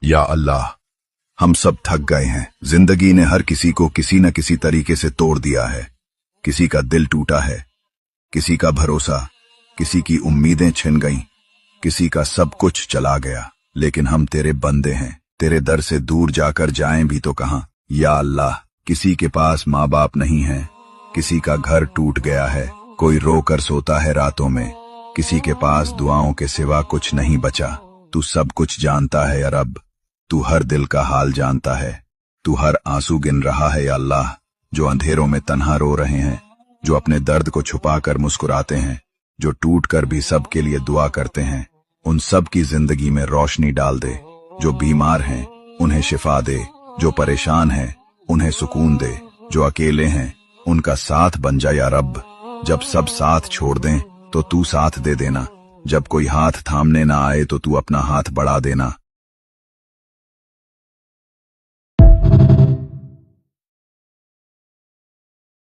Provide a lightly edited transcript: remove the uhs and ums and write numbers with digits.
या अल्लाह, हम सब थक गए हैं। जिंदगी ने हर किसी को किसी न किसी तरीके से तोड़ दिया है। किसी का दिल टूटा है, किसी का भरोसा, किसी की उम्मीदें छिन गईं, किसी का सब कुछ चला गया। लेकिन हम तेरे बंदे हैं, तेरे दर से दूर जाकर जाएं भी तो कहां। या अल्लाह, किसी के पास माँ बाप नहीं है, किसी का घर टूट गया है, कोई रो कर सोता है रातों में, किसी के पास दुआओं के सिवा कुछ नहीं बचा। तू सब कुछ जानता है या रब, तू हर दिल का हाल जानता है। तू हर आंसू गिन रहा है या अल्लाह, जो अंधेरों में तन्हा रो रहे हैं, जो अपने दर्द को छुपा कर मुस्कुराते हैं, जो टूट कर भी सबके लिए दुआ करते हैं। उन सब की जिंदगी में रोशनी डाल दे। जो बीमार हैं उन्हें शिफा दे, जो परेशान हैं उन्हें सुकून दे, जो अकेले हैं उनका साथ बन जा या रब। जब सब साथ छोड़ दें तो तू साथ दे देना, जब कोई हाथ थामने ना आए तो तू अपना हाथ बढ़ा देना।